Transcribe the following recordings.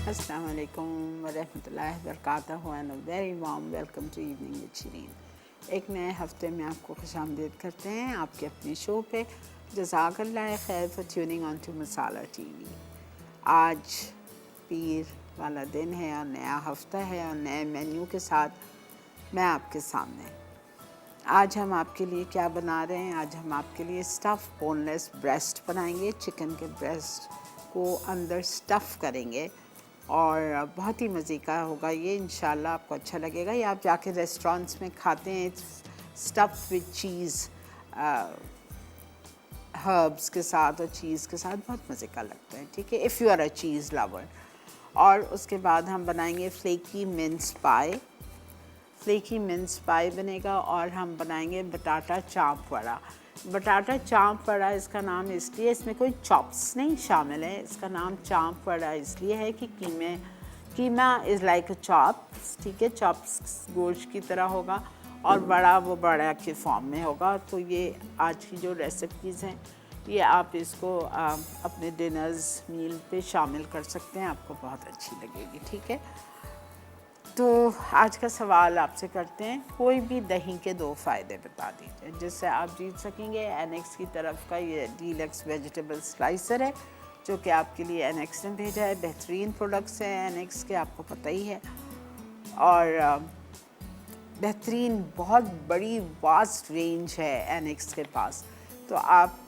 Assalamu alaikum wa rahmatullahi wa barakatuh and a very warm welcome to Evening with Shireen। एक नए हफ्ते में आपको खुशामदीद करते हैं आपके अपने शो पे। जज़ाकल्लाह खैर for tuning on to Masala TV. आज पीर वाला दिन है और नया हफ्ता है और नए मेन्यू के साथ मैं आपके सामने। आज हम आपके लिए क्या बना रहे हैं? आज हम आपके लिए स्टफ़ बोनलेस ब्रेस्ट बनाएंगे। चिकन के ब्रेस्ट को अंदर स्टफ़ करेंगे और बहुत ही मज़े का होगा ये, इंशाल्लाह आपको अच्छा लगेगा। ये आप जाके रेस्टोरेंट्स में खाते हैं स्टफ़ विद चीज़, हर्ब्स के साथ और चीज़ के साथ, बहुत मज़े का लगता है। ठीक है, if you are a cheese lover. और उसके बाद हम बनाएंगे flaky mince pie. Flaky mince pie बनेगा और हम बनाएंगे बटाटा चाप वड़ा। बटाटा चाप वड़ा इसका नाम इसलिए, इसमें कोई चॉप्स नहीं शामिल है, इसका नाम चाप वड़ा इसलिए है कि कीमा इज़ लाइक अ चॉप्स। ठीक है, चॉप्स गोश्त की तरह होगा और बड़ा वो बड़ा के फॉर्म में होगा। तो ये आज की जो रेसिपीज़ हैं ये आप इसको अपने डिनर्स मील पे शामिल कर सकते हैं, आपको बहुत अच्छी लगेगी। ठीक है, तो आज का सवाल आपसे करते हैं, कोई भी दही के 2 फ़ायदे बता दीजिए जिससे आप जीत सकेंगे। एनेक्स की तरफ का ये डीलक्स वेजिटेबल स्लाइसर है जो कि आपके लिए एनेक्स ने भेजा है। बेहतरीन प्रोडक्ट्स हैं एनेक्स के, आपको पता ही है, और बेहतरीन बहुत बड़ी वास्ट रेंज है एनेक्स के पास। तो आपको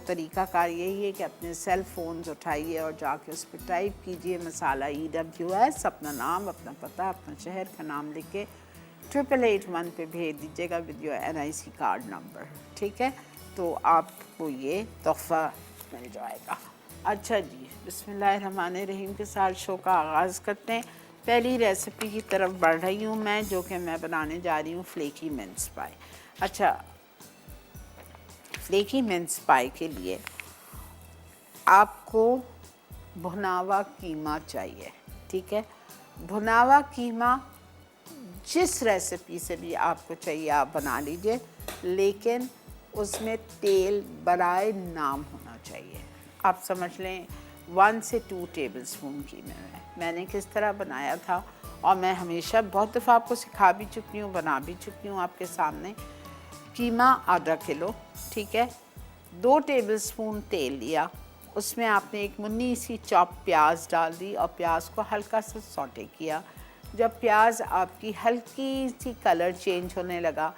तरीक़ाकार यही है कि अपने सेल फ़ोन्स उठाइए और जाके उस पर टाइप कीजिए मसाला EWS, अपना नाम, अपना पता, अपना शहर का नाम लिख के 8881 पे भेज दीजिएगा with your NIC card number. ठीक है, तो आपको ये तोहफ़ा मिल जाएगा। अच्छा जी, बिस्मिल्लाहिर्रहमानिर्रहीम के साथ शो का आगाज़ करते हैं। पहली रेसिपी की तरफ बढ़ रही हूँ मैं, जो कि मैं बनाने जा रही हूँ फ्लेकी मिन्स पाई। अच्छा, फ्लेकी मिन्स पाई के लिए आपको भुनावा कीमा चाहिए। ठीक है, भुनावा कीमा जिस रेसिपी से भी आपको चाहिए आप बना लीजिए, लेकिन उसमें तेल बराए नाम होना चाहिए। आप समझ लें 1 से 2 टेबलस्पून कीमे में मैंने किस तरह बनाया था, और मैं हमेशा बहुत दफ़ा आपको सिखा भी चुकी हूँ, बना भी चुकी हूँ आपके सामने। कीमा आधा किलो, ठीक है, 2 टेबलस्पून तेल लिया, उसमें आपने एक मुन्नी सी चॉप प्याज डाल दी और प्याज को हल्का सा सौटे किया। जब प्याज आपकी हल्की सी कलर चेंज होने लगा,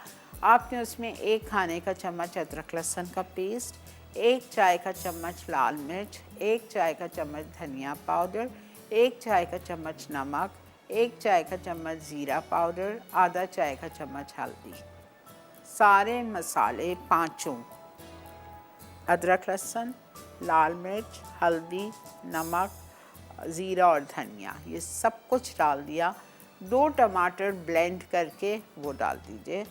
आपने उसमें 1 खाने का चम्मच अदरक लहसुन का पेस्ट, 1 चाय का चम्मच लाल मिर्च, 1 चाय का चम्मच धनिया पाउडर, 1 चाय का चम्मच नमक, 1 चाय का चम्मच ज़ीरा पाउडर, आधा चाय का चम्मच हल्दी। सारे मसाले पाँचों, अदरक लहसुन, लाल मिर्च, हल्दी, नमक, ज़ीरा और धनिया, ये सब कुछ डाल दिया। 2 टमाटर ब्लेंड करके वो डाल दीजिए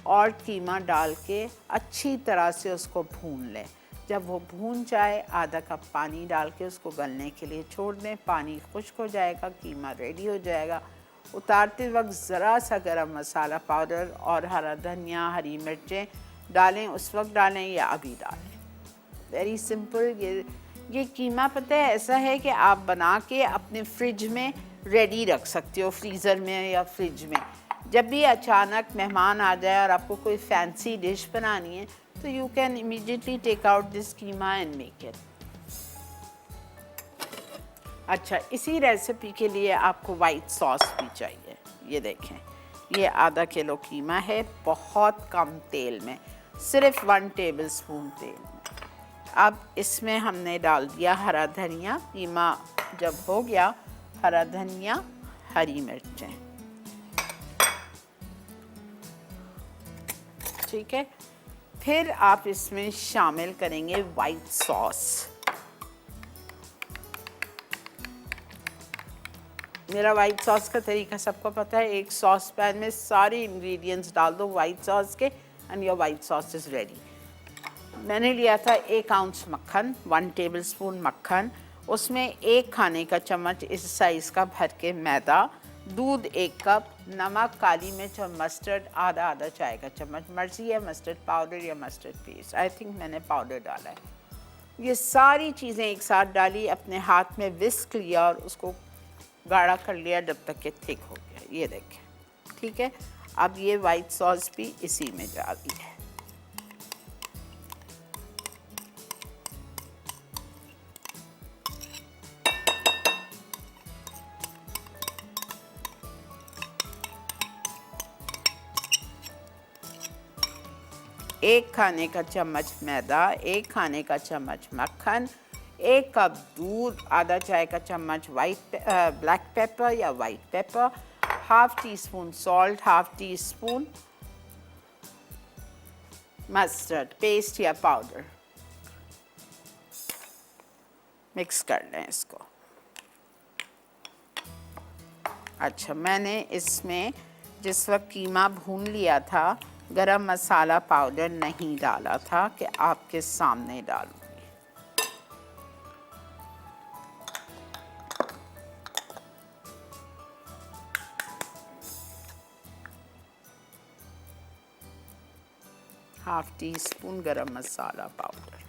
और कीमा डाल के अच्छी तरह से उसको भून लें। जब वो भून जाए, आधा कप पानी डाल के उसको गलने के लिए छोड़ दें। पानी खुश्क हो जाएगा, कीमा रेडी हो जाएगा। उतारते वक्त ज़रा सा गरम मसाला पाउडर और हरा धनिया, हरी मिर्चें डालें, उस वक्त डालें या अभी डालें। Very simple. ये कीमा पता है ऐसा है कि आप बना के अपने फ्रिज में रेडी रख सकते हो, फ्रीज़र में या फ्रिज में। जब भी अचानक मेहमान आ जाए और आपको कोई फैंसी डिश बनानी है तो you can immediately take out this keema and make it. अच्छा, इसी रेसिपी के लिए आपको वाइट सॉस भी चाहिए। ये देखें, ये आधा किलो कीमा है, बहुत कम तेल में, सिर्फ 1 टेबलस्पून तेल में। अब इसमें हमने डाल दिया हरा धनिया। कीमा जब हो गया, हरा धनिया, हरी मिर्चें, ठीक है। फिर आप इसमें शामिल करेंगे वाइट सॉस। मेरा वाइट सॉस का तरीका सबको पता है। एक सॉस पैन में सारे इंग्रेडिएंट्स डाल दो वाइट सॉस के and your white sauce is ready. मैंने लिया था 1 आउंस मक्खन, 1 टेबलस्पून मक्खन, उसमें 1 खाने का चम्मच इस साइज़ का भर के मैदा, दूध 1 कप, नमक, काली मिर्च और मस्टर्ड आधा चाय का चम्मच। मर्ज़ी है मस्टर्ड पाउडर या मस्टर्ड पेस्ट, आई थिंक मैंने पाउडर डाला है। ये सारी चीज़ें एक साथ डाली, अपने हाथ में विस्क लिया और उसको गाढ़ा कर लिया जब तक ये थिक हो गया, ये देखें, ठीक है। अब ये वाइट सॉस भी इसी में डाली है। एक खाने का चम्मच मैदा, एक खाने का चम्मच मक्खन, एक कप दूध, आधा चाय का चम्मच ब्लैक पेपर या white paper, half tea spoon salt, half tea spoon mustard paste या पाउडर। मिक्स कर लें इसको। अच्छा, मैंने इसमें जिस वक्त कीमा भून लिया था गरम मसाला पाउडर नहीं डाला था कि आपके सामने डालूंगी। हाफ टी स्पून गरम मसाला पाउडर,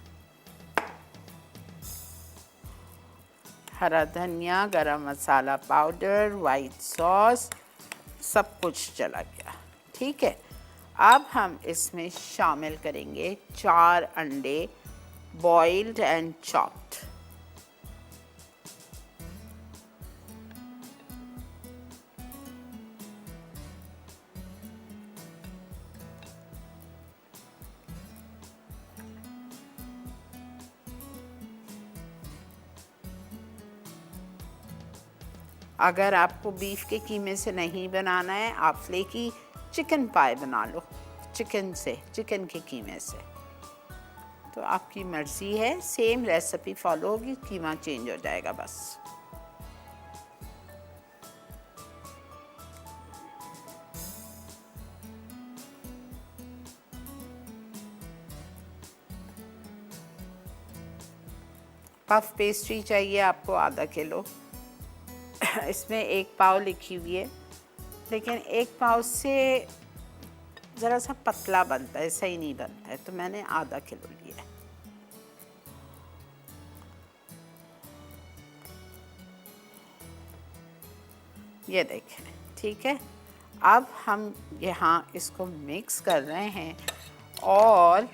हरा धनिया, गरम मसाला पाउडर, वाइट सॉस, सब कुछ चला गया, ठीक है। अब हम इसमें शामिल करेंगे 4 अंडे, बॉइल्ड एंड चॉप्ड। अगर आपको बीफ के कीमे से नहीं बनाना है, आप फ्लेकी चिकन पाई बना लो, चिकन के कीमे से, तो आपकी मर्ज़ी है। सेम रेसिपी फॉलो होगी, कीमा चेंज हो जाएगा बस। पफ पेस्ट्री चाहिए आपको आधा किलो। इसमें 1 पाव लिखी हुई है, लेकिन 1 पाव से ज़रा सा पतला बनता है, सही नहीं बनता है, तो मैंने आधा किलो लिया है। ये देखें, ठीक है। अब हम यहाँ इसको मिक्स कर रहे हैं और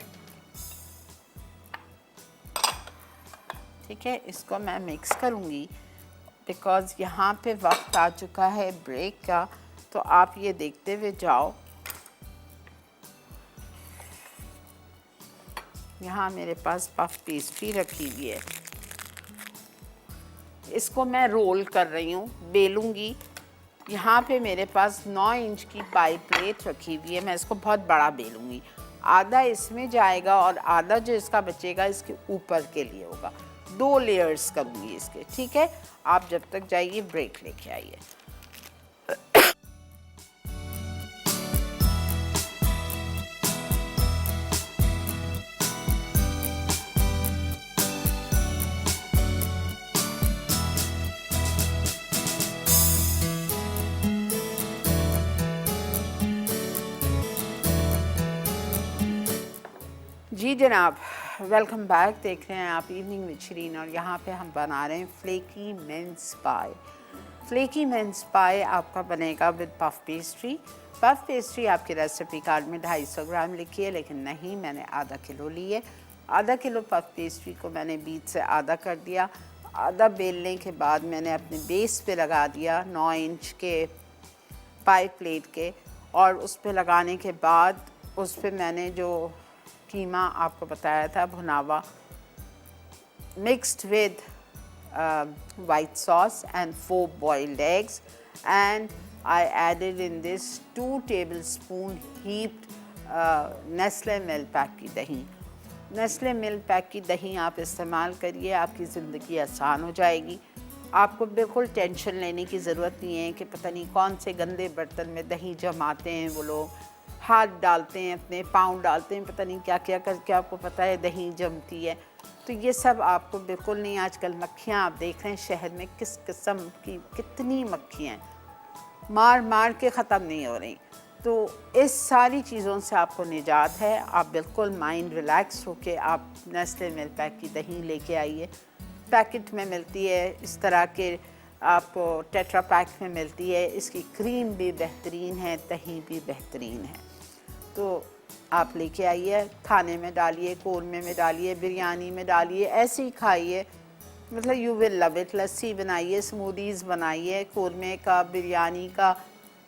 ठीक है, इसको मैं मिक्स करूँगी बिकॉज़ यहाँ पे वक्त आ चुका है ब्रेक का, तो आप ये देखते हुए जाओ। यहाँ मेरे पास पफ पेस्ट्री रखी हुई है, इसको मैं रोल कर रही हूँ, बेलूँगी। यहाँ पे मेरे पास 9 इंच की पाई प्लेट रखी हुई है, मैं इसको बहुत बड़ा बेलूँगी। आधा इसमें जाएगा और आधा जो इसका बचेगा इसके ऊपर के लिए होगा। 2 लेयर्स करूँगी इसके, ठीक है। आप जब तक जाइए ब्रेक लेके आइए। जी जनाब, वेलकम बैक। देख रहे हैं आप इवनिंग विद शरीन और यहाँ पे हम बना रहे हैं flaky mince pie. Flaky mince पाई आपका बनेगा with puff pastry. Puff pastry आपके रेसिपी कार्ड में 250 ग्राम लिखी है, लेकिन नहीं, मैंने आधा किलो ली है। आधा किलो पफ पेस्ट्री को मैंने बीच से आधा कर दिया। आधा बेलने के बाद मैंने अपने बेस पे लगा दिया 9 इंच के पाई प्लेट के, और उस पे लगाने के बाद उस पे मैंने जो कीमा आपको बताया था भुनावा, mixed with white sauce and 4 boiled eggs, and I added in this 2 tablespoon heaped Nestle milk pack की दही। नेस्ले मिल्क पैक की दही आप इस्तेमाल करिए, आपकी ज़िंदगी आसान हो जाएगी। आपको बिल्कुल टेंशन लेने की ज़रूरत नहीं है कि पता नहीं कौन से गंदे बर्तन में दही जमाते हैं वो लोग, हाथ डालते हैं, अपने पाँव डालते हैं, पता नहीं क्या क्या करके आपको पता है दही जमती है। तो ये सब आपको बिल्कुल नहीं। आजकल मक्खियाँ आप देख रहे हैं शहर में किस किस्म की, कितनी मक्खियाँ मार मार के ख़त्म नहीं हो रही। तो इस सारी चीज़ों से आपको निजात है। आप बिल्कुल माइंड रिलैक्स होके आप नेस्ले मिल्क पैक की दही लेके आइए। पैकेट में मिलती है इस तरह के आपको टेट्रा पैक में मिलती है। इसकी क्रीम भी बेहतरीन है, दही भी बेहतरीन है। तो आप लेके आइए, खाने में डालिए, कौरमे में डालिए, बिरयानी में डालिए, ऐसे ही खाइए, मतलब यू विल लव इट। लस्सी बनाइए, स्मूदीज़ बनाइए, कौरमे का, बिरयानी का,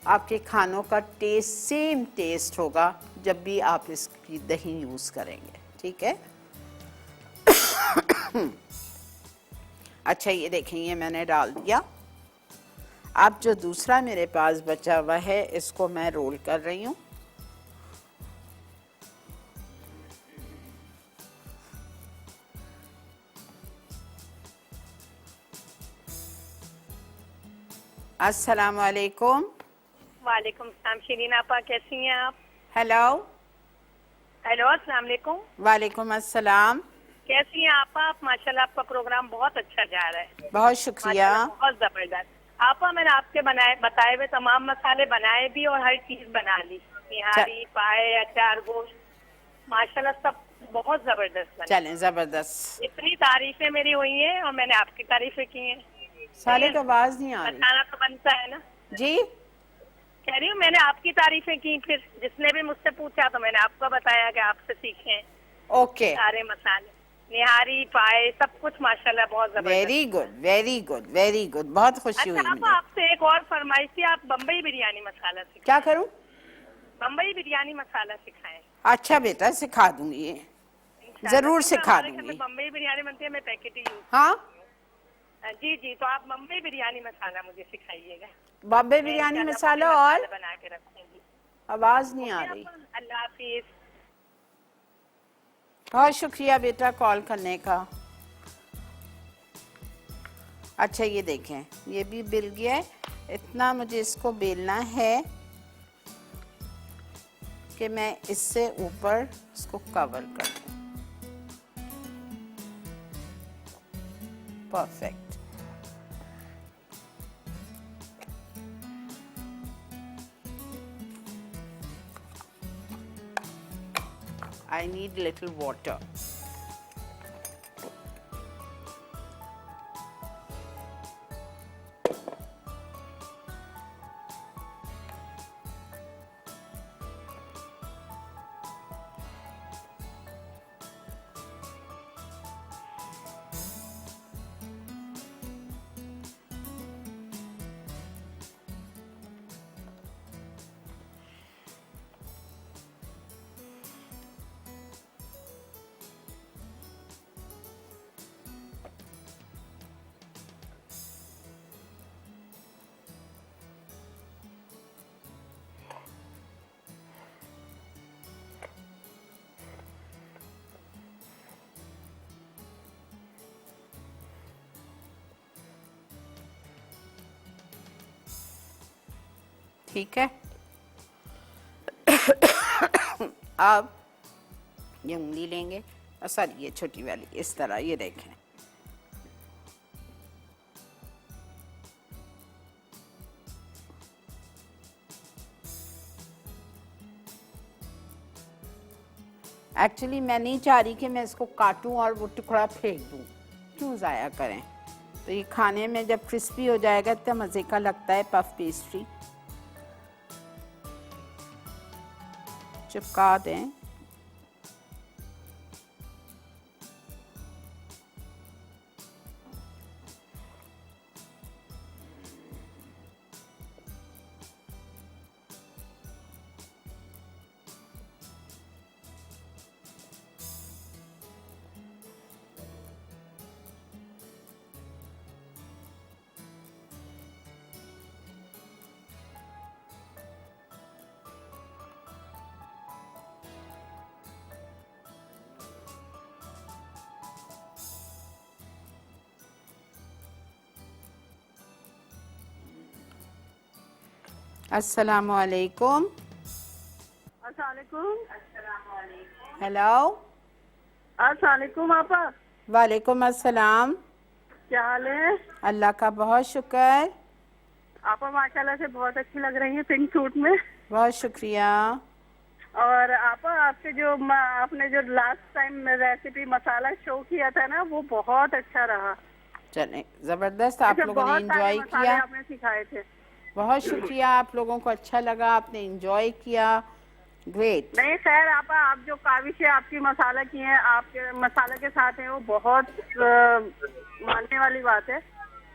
आपके खानों का टेस्ट सेम टेस्ट होगा जब भी आप इसकी दही यूज़ करेंगे। ठीक है। अच्छा, ये देखें, ये मैंने डाल दिया। अब जो दूसरा मेरे पास बचा हुआ है, इसको मैं रोल कर रही हूँ। अस्सलाम वालेकुम। वालेकुम सलाम। शीरीन आपा कैसी हैं आप? हेलो। हेलो, अस्सलाम वालेकुम। वालेकुम अस्सलाम। कैसी हैं आपा? आप माशाल्लाह, आपका प्रोग्राम बहुत अच्छा जा रहा है। बहुत शुक्रिया। माशाल्लाह, बहुत जबरदस्त। आपा, मैंने आपके बताए हुए तमाम मसाले बनाए भी और हर चीज बना ली, निहारी, पाए, अचार, गोश्त, माशाल्लाह सब बहुत जबरदस्त बना। चलें, जबरदस्त। इतनी तारीफें मेरी हुई हैं और मैंने आपकी तारीफें की हैं। साले तो आवाज नहीं आ रही। बताना तो बनता है ना जी। कह रही हूँ, मैंने आपकी तारीफें की, फिर जिसने भी मुझसे पूछा तो मैंने आपको बताया कि आपसे सीखे। ओके। सारे मसाले, निहारी, पाए, सब कुछ माशाल्लाह बहुत जबरदस्त। Very good, very good, very good. बहुत खुशी हुई अच्छा, आप मुझे। आपसे एक और फरमाइश थी, आप बम्बई बिरयानी मसाला सिखाएं। क्या करूं? बम्बई बिरयानी मसाला सिखाएं। अच्छा बेटा, सिखा दूंगी, इंशाल्लाह। जरूर क्योंकि सिखा हमारे घर दूंगी। में बम्बई बिरयानी बनती है, मैं पैकेट ही यूज। हाँ, जी जी, तो आप बम्बई बिरयानी मसाला मुझे सिखाइएगा। बॉम्बे मैं बिरयानी इंशाल्लाह मसाला। वो भी और मसाला बना के रखूंगी। आवाज नहीं आ ओके रही। आपा, अल्लाह हाफिज। बहुत शुक्रिया बेटा कॉल करने का। अच्छा, ये देखें, ये भी बिल गया है। इतना मुझे इसको बेलना है कि मैं इससे ऊपर इसको कवर कर दूं। Perfect. I need little water. ठीक है। अब ये उंगली लेंगे, सॉरी ये छोटी वाली, इस तरह, ये देखें। एक्चुअली मैं नहीं चाह रही कि मैं इसको काटूं और वो टुकड़ा फेंक दूं, क्यों ज़ाया करें। तो ये खाने में जब क्रिस्पी हो जाएगा इतना मज़े का लगता है। पफ पेस्ट्री चिपका दें। अस्सलामु अलैकुम। अस्सलामुअलैकुम। हेलो। अस्सलामुअलैकुम आपा। वालेकुम अस्सलाम। क्या हाल है? अल्लाह का बहुत शुक्र। आपा माशाल्लाह से बहुत अच्छी लग रही है पिंक सूट में। बहुत शुक्रिया। और आपा, आपके जो आपने जो लास्ट टाइम रेसिपी मसाला शो किया था ना, वो बहुत अच्छा रहा। चले, जबरदस्त, आप अच्छा, लोगों ने बहुत सारे एंजॉय मसाले किया। आपने सिखाए थे। बहुत शुक्रिया, आप लोगों को अच्छा लगा, आपने एंजॉय किया, ग्रेट। नहीं खैर आपा, आप जो काविशें आपकी मसाला की हैं, आपके मसाला के साथ हैं, वो बहुत मानने वाली बात है।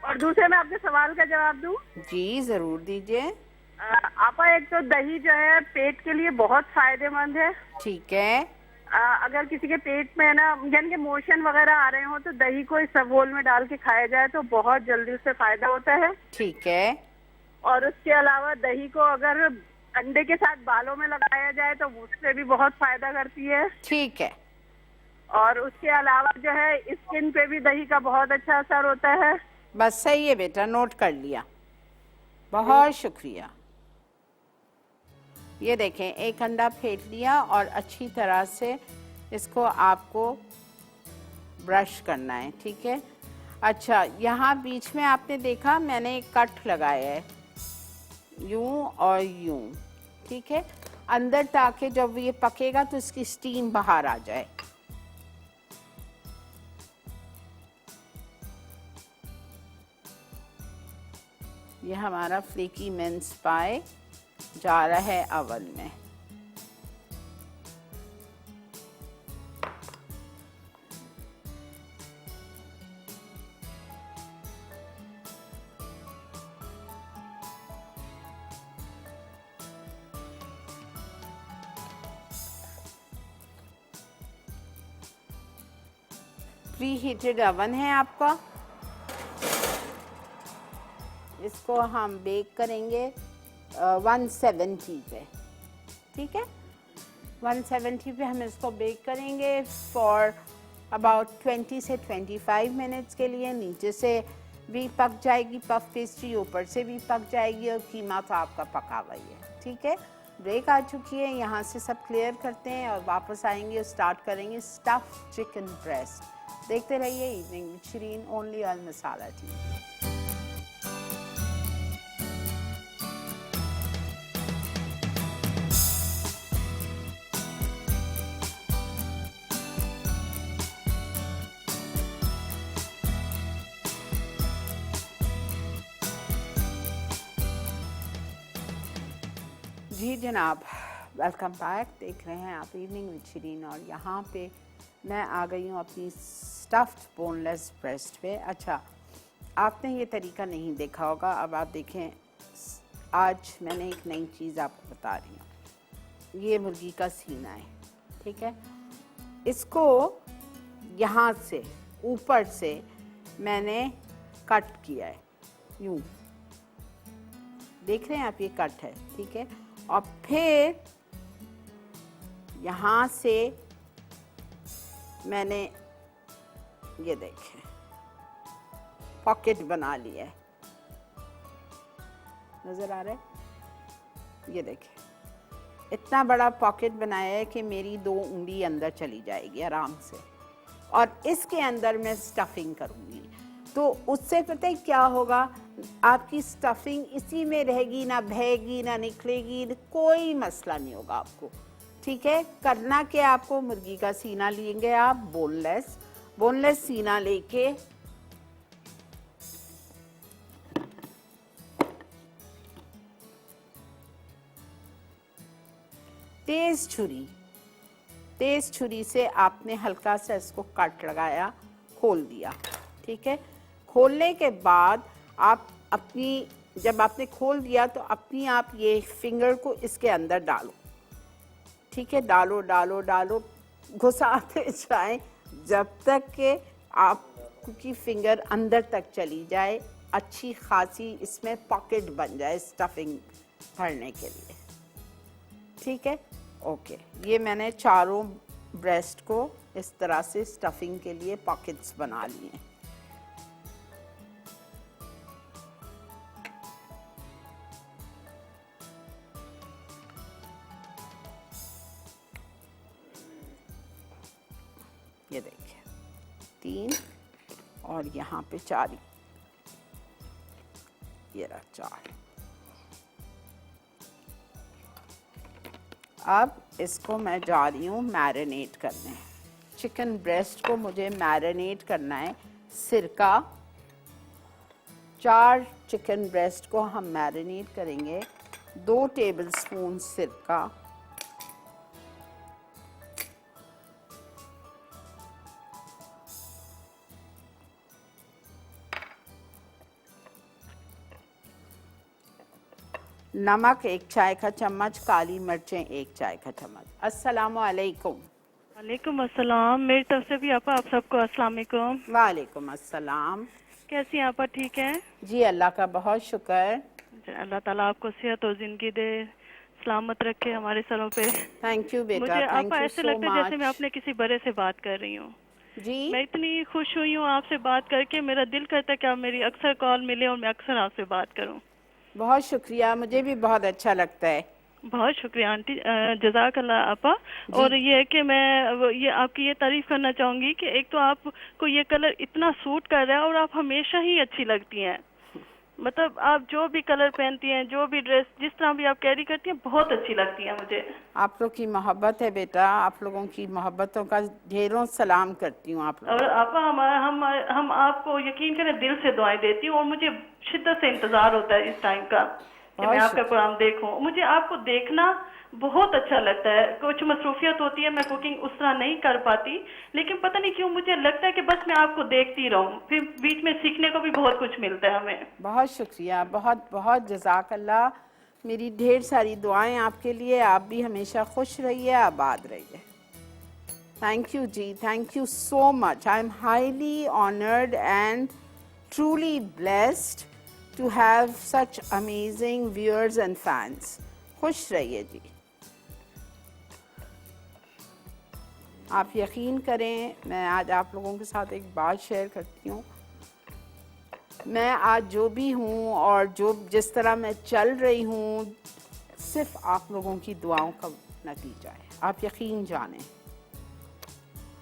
और दूसरे, मैं आपके सवाल का जवाब दूं? जी ज़रूर दीजिए। आपा, एक तो दही जो है पेट के लिए बहुत फायदेमंद है। ठीक है। अगर किसी के पेट में है ना, यानी कि मोशन वगैरह आ रहे हो, तो दही को इस सबोल में डाल के खाया जाए तो बहुत जल्दी उससे फायदा होता है। ठीक है। और उसके अलावा दही को अगर अंडे के साथ बालों में लगाया जाए तो उससे भी बहुत फायदा करती है। ठीक है। और उसके अलावा जो है स्किन पे भी दही का बहुत अच्छा असर होता है। बस सही है बेटा, नोट कर लिया, बहुत शुक्रिया। ये देखें, एक अंडा फेंट लिया और अच्छी तरह से इसको आपको ब्रश करना है, ठीक है। अच्छा, यहाँ बीच में आपने देखा मैंने एक कट लगाया है, यूं और यूं, ठीक है, अंदर, ताकि जब ये पकेगा तो इसकी स्टीम बाहर आ जाए। ये हमारा फ्लेकी मिन्स पाई जा रहा है अवन में। प्री हीटेड अवन है आपका, इसको हम बेक करेंगे 170 पे, ठीक है। 170 पे हम इसको बेक करेंगे फॉर अबाउट 20 से 25 मिनट्स के लिए। नीचे से भी पक जाएगी पफ पेस्ट्री, ऊपर से भी पक जाएगी, और कीमा तो आपका पका हुआ ही है, ठीक है। ब्रेक आ चुकी है, यहाँ से सब क्लियर करते हैं और वापस आएंगे और स्टार्ट करेंगे स्टफ चिकन ब्रेस्ट। देखते रहिए evening with Shireen, only on masala TV. जी जनाब, वेलकम बैक। देख रहे हैं आप इवनिंग विद शरीन, और यहाँ पे मैं आ गई हूँ अपनी स्टफ्ड बोनलेस ब्रेस्ट पे। अच्छा, आपने ये तरीका नहीं देखा होगा, अब आप देखें। आज मैंने एक नई चीज़ आपको बता रही हूँ। ये मुर्गी का सीना है, ठीक है। इसको यहाँ से ऊपर से मैंने कट किया है, यूँ देख रहे हैं आप, ये कट है, ठीक है। और फिर यहाँ से मैंने ये देखें पॉकेट बना लिया है, नज़र आ रहा है, ये देखें इतना बड़ा पॉकेट बनाया है कि मेरी 2 उंगली अंदर चली जाएगी आराम से, और इसके अंदर मैं स्टफिंग करूँगी। तो उससे पता है क्या होगा, आपकी स्टफिंग इसी में रहेगी, ना बहेगी ना निकलेगी, कोई मसला नहीं होगा आपको, ठीक है। करना क्या, आपको मुर्गी का सीना लेंगे आप, बोनलेस सीना लेके तेज छुरी से आपने हल्का सा इसको कट लगाया, खोल दिया, ठीक है। खोलने के बाद आप जब आपने खोल दिया तो अपनी आप ये फिंगर को इसके अंदर डालो, ठीक है। डालो घुसाते जाएं जब तक कि आपकी फिंगर अंदर तक चली जाए, अच्छी खासी इसमें पॉकेट बन जाए स्टफिंग भरने के लिए, ठीक है। ओके, ये मैंने चारों ब्रेस्ट को इस तरह से स्टफिंग के लिए पॉकेट्स बना लिए। ये देखिए 3 और यहाँ पे 4, ये रहा 4। अब इसको मैं जा रही हूँ मैरिनेट करने। चिकन ब्रेस्ट को मुझे मैरिनेट करना है सिरका 4 चिकन ब्रेस्ट को हम मैरिनेट करेंगे। 2 टेबलस्पून सिरका, नमक 1 चाय का चम्मच, काली मिर्चें 1 चाय का चम्मच। अस्सलामु अलैकुम। वालेकुम अस्सलाम। मेरी तरफ से भी आपा, आप सबको अस्सलाम वालेकुम। वालेकुम अस्सलाम। कैसी हैं आपा? ठीक है जी, अल्लाह का बहुत शुक्र। अल्लाह ताला आपको सेहत और जिंदगी दे, सलामत रखे हमारे सरों पे। थैंक यू बेटा, मुझे थैंक आपा यू ऐसे सो लगता है जैसे मैं मच। अपने किसी बड़े से बात कर रही हूँ। जी, मैं इतनी खुश हुई हूँ आपसे बात करके, मेरा दिल करता है कि आप मेरी अक्सर कॉल मिले और मैं अक्सर आपसे बात करूँ। बहुत शुक्रिया, मुझे भी बहुत अच्छा लगता है। बहुत शुक्रिया आंटी, जज़ाकल्लाह आपा। जी। और ये है कि मैं ये आपकी ये तारीफ करना चाहूँगी कि एक तो आपको ये कलर इतना सूट कर रहा है और आप हमेशा ही अच्छी लगती हैं। मतलब आप जो भी कलर पहनती हैं, जो भी ड्रेस, जिस तरह भी आप कैरी करती हैं, बहुत अच्छी लगती हैं मुझे। आप लोग की मोहब्बत है बेटा, आप लोगों की मोहब्बतों का ढेरों सलाम करती हूँ आप और लोगों। आपा हम आपको यकीन करें दिल से दुआएं देती हूँ और मुझे शिद्दत से इंतजार होता है इस टाइम का कि मैं बहुत आपका शुक्रिया। प्रोग्राम देखूं। मुझे आपको देखना बहुत अच्छा लगता है। कुछ मसरूफियत होती है, मैं कुकिंग उस तरह नहीं कर पाती, लेकिन पता नहीं क्यों मुझे लगता है कि बस मैं आपको देखती रहूं, फिर बीच में सीखने को भी बहुत कुछ मिलता है हमें। बहुत शुक्रिया, बहुत बहुत जज़ाकल्लाह। मेरी ढेर सारी दुआएं आपके लिए। आप भी हमेशा खुश रहिए, आबाद रहिए। Thank you ji, thank you so much. I am highly honoured and truly blessed to have such amazing viewers and fans. खुश रहिए जी। आप यकीन करें, मैं आज आप लोगों के साथ एक बात शेयर करती हूँ। मैं आज जो भी हूँ और जिस तरह मैं चल रही हूँ, सिर्फ आप लोगों की दुआओं का नतीजा है। आप यकीन जानें,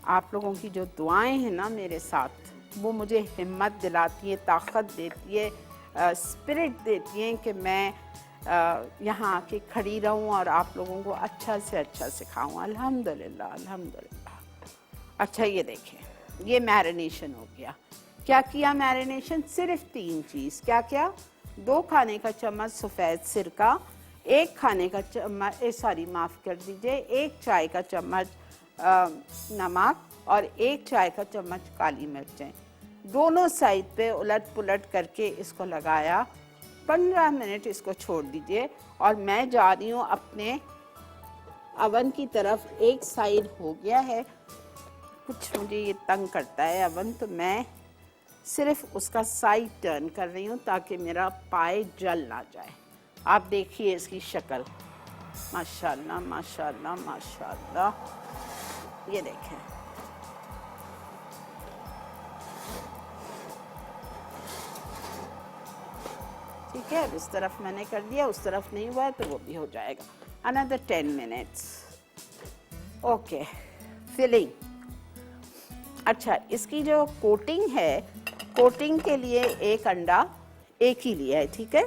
आप लोगों की जो दुआएं हैं ना मेरे साथ, वो मुझे हिम्मत दिलाती है, ताकत देती है, स्पिरिट देती हैं कि मैं यहाँ आके खड़ी रहूँ और आप लोगों को अच्छा से अच्छा सिखाऊँ। अल्हम्दुलिल्लाह, अल्हम्दुलिल्लाह। अच्छा, ये देखें, ये मैरिनेशन हो गया। क्या किया मैरिनेशन? सिर्फ 3 चीज़। क्या क्या? 2 खाने का चम्मच सफ़ेद सिरका, 1 खाने का चम्मच माफ़ कर दीजिए, 1 चाय का चम्मच नमक और 1 चाय का चम्मच काली मिर्चें। दोनों साइड पे उलट पुलट करके इसको लगाया। 15 मिनट इसको छोड़ दीजिए और मैं जा रही हूँ अपने अवन की तरफ। एक साइड हो गया है, कुछ मुझे ये तंग करता है अवन, तो मैं सिर्फ उसका साइड टर्न कर रही हूँ ताकि मेरा पाए जल ना जाए। आप देखिए इसकी शक्ल, माशाल्लाह माशाल्लाह माशाल्लाह। ये देखें, ठीक है। अब इस तरफ मैंने कर दिया, उस तरफ नहीं हुआ तो वो भी हो जाएगा। Another 10 minutes. Okay, filling. अच्छा, इसकी जो कोटिंग है, कोटिंग के लिए 1 अंडा, 1 ही लिया है, ठीक है।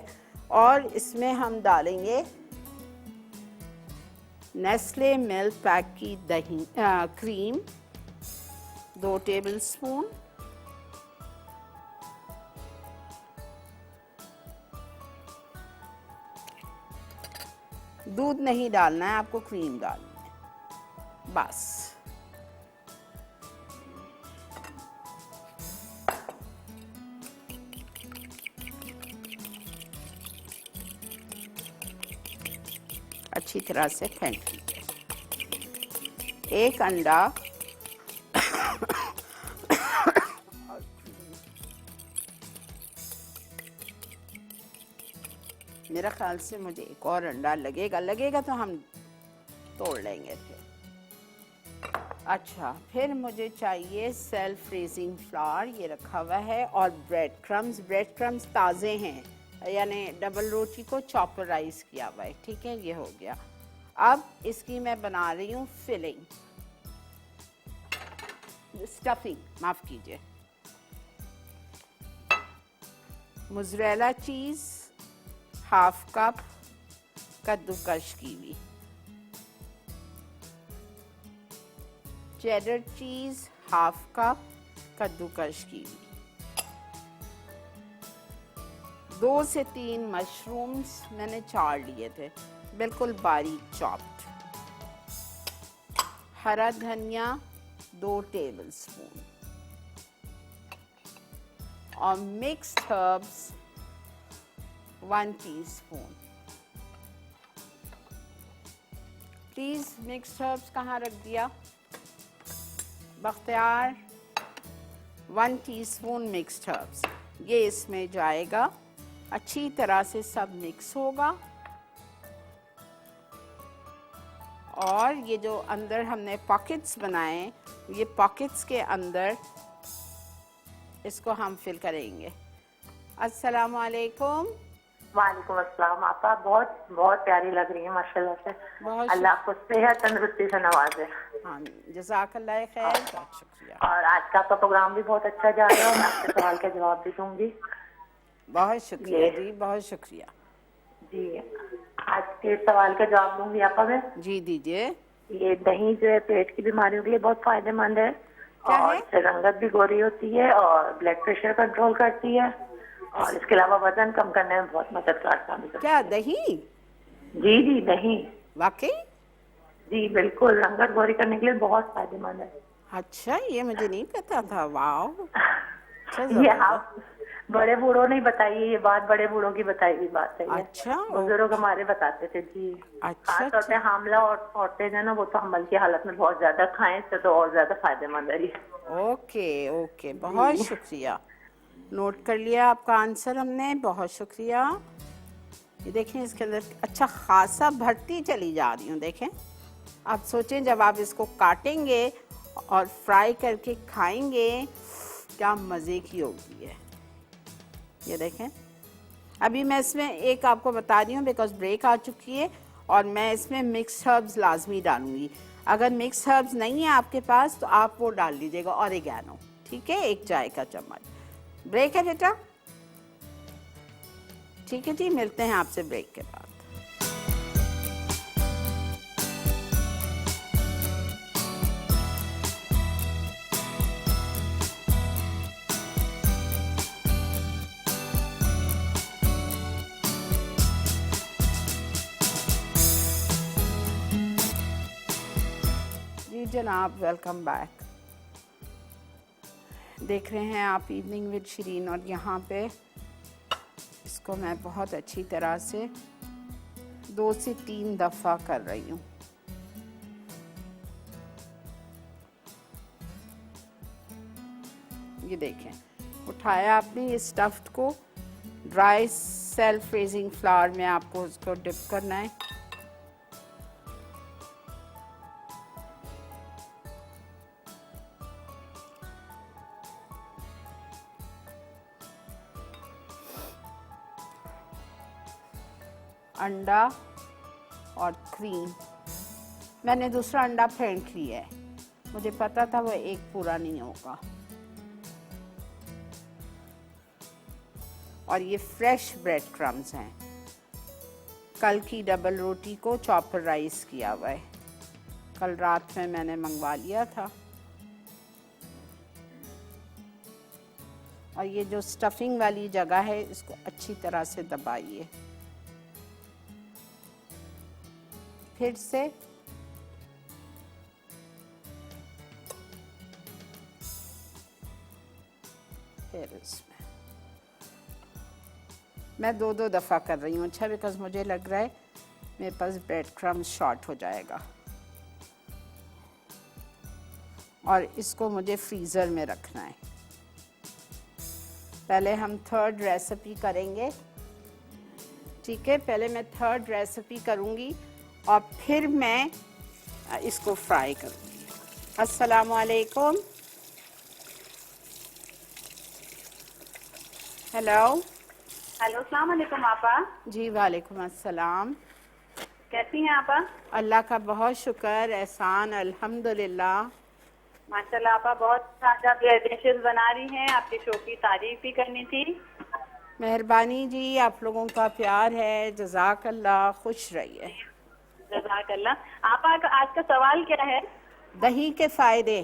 और इसमें हम डालेंगे नेस्ले मिल्क पैक की दही क्रीम 2 टेबलस्पून, दूध नहीं डालना है आपको, क्रीम डालनी है बस। अच्छी तरह से फेंट लीजिए। 1 अंडा मेरा ख्याल से मुझे 1 और अंडा लगेगा तो हम तोड़ लेंगे फिर। अच्छा, फिर मुझे चाहिए सेल्फ फ्रीजिंग फ्लावर, ये रखा हुआ है, और ब्रेड क्रम्स ताज़े हैं, यानी डबल रोटी को चॉपराइज किया हुआ है, ठीक है। ये हो गया। अब इसकी मैं बना रही हूँ फिलिंग, स्टफिंग, माफ़ कीजिए। मोज़रेला चीज़ ½ कप, कद्दूकश कीवी, चेडर चीज़ ½ कप, कद्दूकश कीवी, 2 से 3 मशरूम्स मैंने चार लिए थे, बिल्कुल बारीक चॉप्ड। हरा धनिया 2 टेबलस्पून और mixed herbs 1 teaspoon. Please mixed herbs कहाँ रख दिया बख्तियार? 1 टीस्पून मिक्स्ड हर्ब्स, ये इसमें जाएगा, अच्छी तरह से सब मिक्स होगा। और ये जो अंदर हमने पॉकेट्स बनाए, ये पॉकेट्स के अंदर इसको हम फिल करेंगे। अस्सलाम वालेकुम। वालेकुम अस्सलाम। आपा बहुत बहुत प्यारी लग रही है माशाल्लाह से। बहुत अल्लाह आपको सेहत तंदुरुस्ती से नवाजे। हाँ, जज़ाकल्लाह खैर, बहुत शुक्रिया। और आज का आपका प्रोग्राम भी बहुत अच्छा जा रहा है, मैं आपके सवाल का जवाब भी दूंगी। बहुत शुक्रिया जी, बहुत शुक्रिया जी। आज के सवाल का जवाब दूंगी आपा मैं। जी दीजिए। ये दही जो है पेट की बीमारियों के लिए बहुत फायदेमंद है, क्या और है? इससे रंगत भी गोरी होती है और ब्लड प्रेशर कंट्रोल करती है, और इसके अलावा वजन कम करने में बहुत मददगार साबित होती क्या दही? है। जी जी दही, वाकई? जी बिल्कुल, रंगत गोरी करने के लिए बहुत फायदेमंद है। अच्छा, ये मुझे नहीं पता था। वाओ, अच्छा, ये जबरदस्त। आप बड़े बूढ़ों नहीं बताइए, ये बात बड़े बूढ़ों की बताई हुई बात है ये। अच्छा, बुजुर्ग हमारे बताते थे जी। अच्छा, खासतौर पे हामला और औरतें जो ना, वो तो हमल की हालत में बहुत ज्यादा खाएं, इससे तो और ज्यादा फायदेमंद है ये। ओके ओके, बहुत शुक्रिया, नोट कर लिया आपका आंसर हमने, बहुत शुक्रिया। ये देखें, इसके अंदर अच्छा खासा भरती चली जा रही हूँ। देखें, आप सोचें जब आप इसको काटेंगे और फ्राई करके खाएंगे क्या मज़े की होगी है। ये देखें, अभी मैं इसमें एक आपको बता रही हूँ बिकॉज ब्रेक आ चुकी है, और मैं इसमें मिक्स हर्ब्स लाजमी डालूंगी। अगर मिक्स हर्ब्स नहीं है आपके पास तो आप वो डाल दीजिएगा, ऑरिगैनो, ठीक है, 1 चाय का चम्मच। ब्रेक है बेटा? ठीक है जी, मिलते हैं आपसे ब्रेक के बाद। जी जनाब, वेलकम बैक। देख रहे हैं आप इवनिंग विद शिरीन, और यहाँ पे इसको मैं बहुत अच्छी तरह से 2 से 3 दफ़ा कर रही हूँ। ये देखें, उठाया आपने ये स्टफ्ड को, ड्राई सेल्फ रेजिंग फ्लावर में आपको उसको डिप करना है। अंडा और क्रीम, मैंने दूसरा अंडा फेंट लिया है, मुझे पता था वो एक पूरा नहीं होगा। और ये फ्रेश ब्रेड क्रम्स हैं, कल की डबल रोटी को चॉपर राइस किया हुआ है, कल रात में मैंने मंगवा लिया था। और ये जो स्टफिंग वाली जगह है, इसको अच्छी तरह से दबाइए। फिर से इसमें मैं 2-2 दफ़ा कर रही हूँ, अच्छा, बिकॉज मुझे लग रहा है मेरे पास ब्रेड क्रम्स शॉर्ट हो जाएगा। और इसको मुझे फ्रीज़र में रखना है। पहले हम 3rd रेसिपी करेंगे, ठीक है, पहले मैं 3rd रेसिपी करूँगी और फिर मैं इसको फ्राई करूँगी। अस्सलाम वालेकुम। हेलो। हेलो, अस्सलाम वालेकुम आपा। जी वालेकुम अस्सलाम। कैसी हैं आपा? अल्लाह का बहुत शुक्र, एहसान, अल्हम्दुलिल्लाह। माशाल्लाह आपा, बहुत ताजा डिशेस बना रही हैं, आपके शो की तारीफ भी करनी थी। मेहरबानी जी, आप लोगों का प्यार है, जज़ाकल्लाह, खुश रहिए। जज़ाकल्लाह। आपा, आज का सवाल क्या है? दही के फायदे।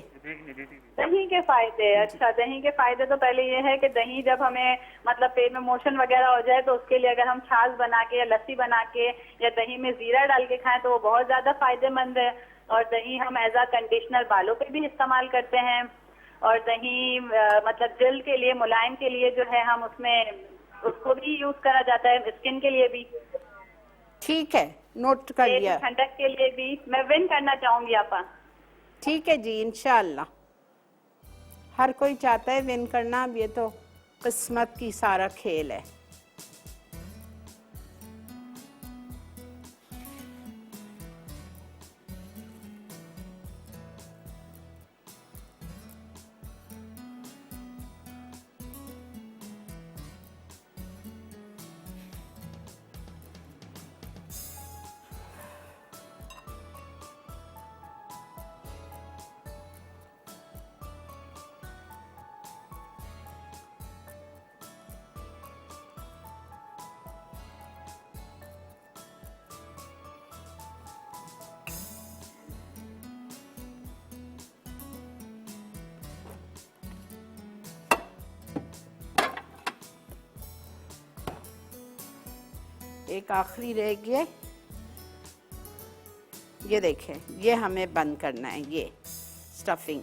दही के फायदे, अच्छा दही के फायदे तो पहले ये है कि दही जब हमें मतलब पेट में मोशन वगैरह हो जाए तो उसके लिए अगर हम छाछ बना के या लस्सी बना के या दही में जीरा डाल के खाएं तो वो बहुत ज्यादा फायदेमंद है। और दही हम एज अ कंडीशनर बालों पे भी इस्तेमाल करते हैं। और दही मतलब जल्द के लिए, मुलायम के लिए जो है हम उसमें उसको भी यूज करा जाता है, स्किन के लिए भी। ठीक है, नोट कर पेट लिया। में ठंडक के लिए भी मैं विन करना चाहूंगी आपा। ठीक है जी, इंशाल्लाह। हर कोई चाहता है विन करना, अब ये तो किस्मत की सारा खेल है। एक आखिरी रह गया, ये देखें, ये हमें बंद करना है, ये स्टफिंग।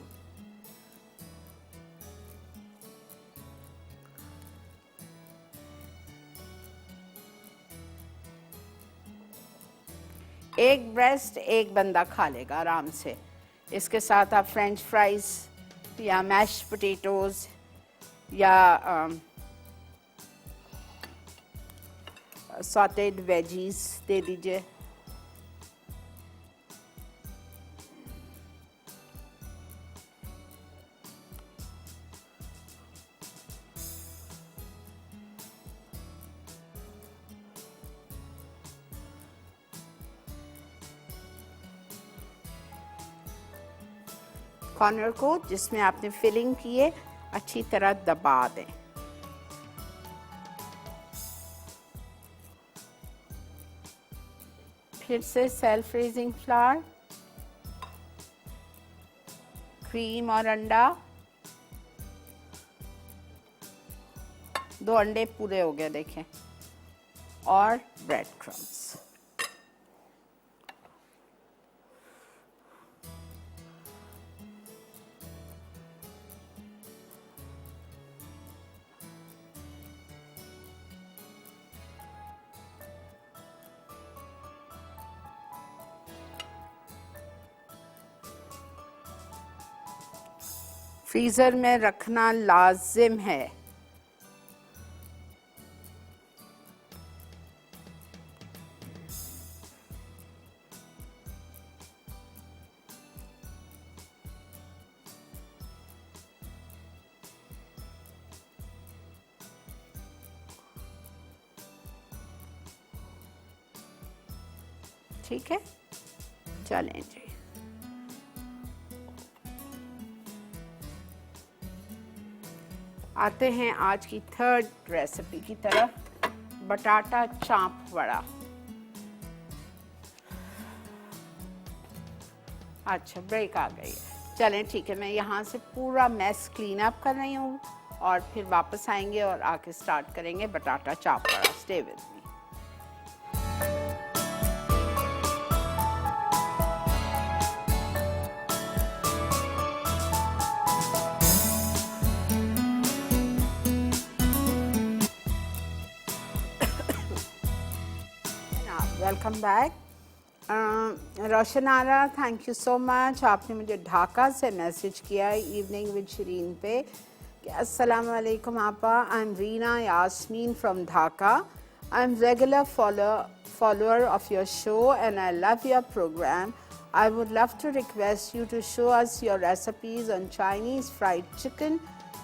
एक ब्रेस्ट एक बंदा खा लेगा आराम से। इसके साथ आप फ्रेंच फ्राइज या मैश पोटैटोज या सॉटेड वेजीज दे दीजिए। कॉर्नर को जिसमें आपने फिलिंग की है अच्छी तरह दबा दें। फिर से सेल्फ रेजिंग फ्लावर, क्रीम और अंडा, 2 अंडे पूरे हो गए देखें, और ब्रेड क्रम्स। फ्रीजर में रखना लाजिम है। ठीक है, चलें जी। आते हैं आज की थर्ड रेसिपी की तरफ, बटाटा चाप वड़ा। अच्छा, ब्रेक आ गई है, चलें ठीक है। मैं यहाँ से पूरा मैस क्लीन अप कर रही हूँ और फिर वापस आएंगे और आके स्टार्ट करेंगे batata chop vada. Stay with me. Welcome back. Roshan Ara, thank you so much. आपने मुझे ढाका से मैसेज किया इवनिंग विद शरीन पे कि अस्सलाम वालेकुम आपा, I am Reena Yasmin from Dhaka. I am regular follower of your show and I love your program. I would love to request you to show us your recipes on Chinese fried chicken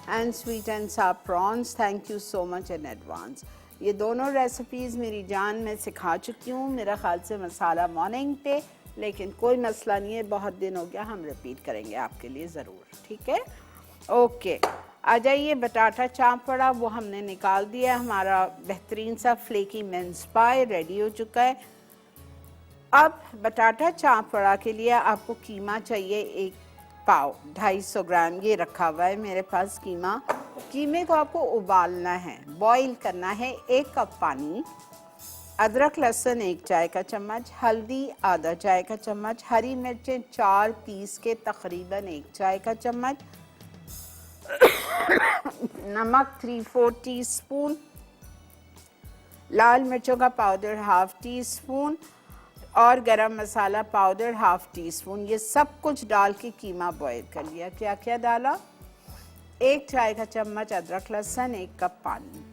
and sweet and sour prawns. Thank you so much in advance. ये दोनों recipes मेरी जान में सिखा चुकी हूँ, मेरा ख्याल से मसाला मॉर्निंग पे, लेकिन कोई मसला नहीं है, बहुत दिन हो गया, हम रिपीट करेंगे आपके लिए ज़रूर। ठीक है, ओके। आ जाइए, बटाटा चाप वड़ा वो हमने निकाल दिया, हमारा बेहतरीन सा फ्लेकी मिन्स पाई रेडी हो चुका है। अब बटाटा चाप वड़ा के लिए आपको कीमा चाहिए 1 पाव 250 ग्राम ये रखा हुआ है मेरे पास कीमा। कीमे को आपको उबालना है, बॉईल करना है। 1 कप पानी, अदरक लहसुन 1 चाय का चम्मच, हल्दी आधा चाय का चम्मच, हरी मिर्चें 4 पीस के तकरीबन 1 चाय का चम्मच, नमक 3/4 टीस्पून, लाल मिर्चों का पाउडर 1/2 टीस्पून और गरम मसाला पाउडर 1/2 टीस्पून। ये सब कुछ डाल के कीमा बॉईल कर लिया। क्या क्या डाला? 1 चाय का चम्मच अदरक लहसुन, 1 कप पानी,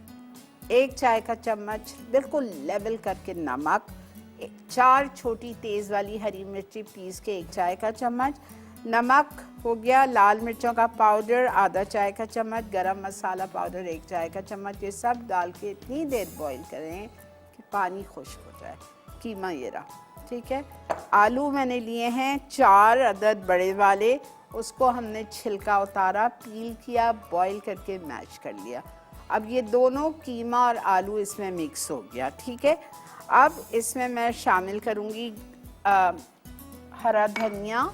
1 चाय का चम्मच बिल्कुल लेवल करके नमक, 4 छोटी तेज़ वाली हरी मिर्ची पीस के 1 चाय का चम्मच, नमक हो गया, लाल मिर्चों का पाउडर आधा चाय का चम्मच, गरम मसाला पाउडर 1 चाय का चम्मच। ये सब डाल के इतनी देर बॉईल करें कि पानी खुश्क हो जाए। कीमा ये रहा, ठीक है। आलू मैंने लिए हैं 4 अदद बड़े वाले, उसको हमने छिलका उतारा, पील किया, बॉईल करके मैश कर लिया। अब ये दोनों कीमा और आलू इसमें मिक्स हो गया, ठीक है। अब इसमें मैं शामिल करूँगी हरा धनिया,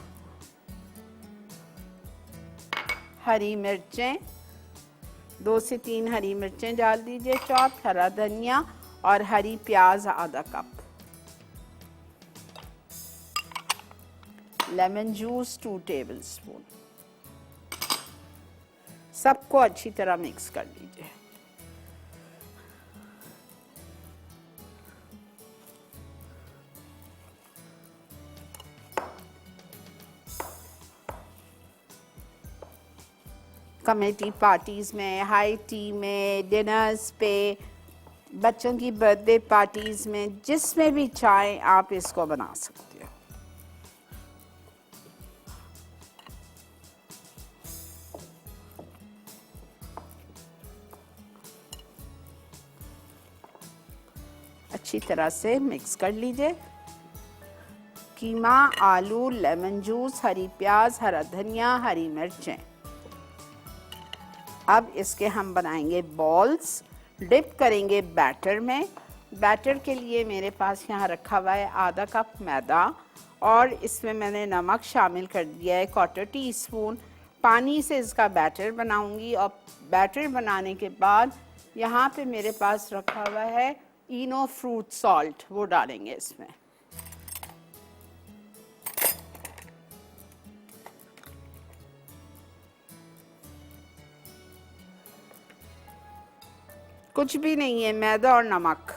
हरी मिर्चें, 2 से 3 हरी मिर्चें डाल दीजिए चॉप, हरा धनिया और हरी प्याज आधा कप, लेमन जूस 2 टेबलस्पून। सबको अच्छी तरह मिक्स कर लीजिए। कमेटी पार्टीज़ में, हाई टी में, डिनर्स पे, बच्चों की बर्थडे पार्टीज़ में, जिसमें भी चाहें आप इसको बना सकते हो। अच्छी तरह से मिक्स कर लीजिए। कीमा, आलू, लेमन जूस, हरी प्याज, हरा धनिया, हरी मिर्चें। अब इसके हम बनाएंगे बॉल्स, डिप करेंगे बैटर में। बैटर के लिए मेरे पास यहाँ रखा हुआ है आधा कप मैदा और इसमें मैंने नमक शामिल कर दिया है 1/4 टीस्पून। पानी से इसका बैटर बनाऊंगी और बैटर बनाने के बाद यहाँ पे मेरे पास रखा हुआ है इनो फ्रूट सॉल्ट, वो डालेंगे इसमें। कुछ भी नहीं है, मैदा और नमक।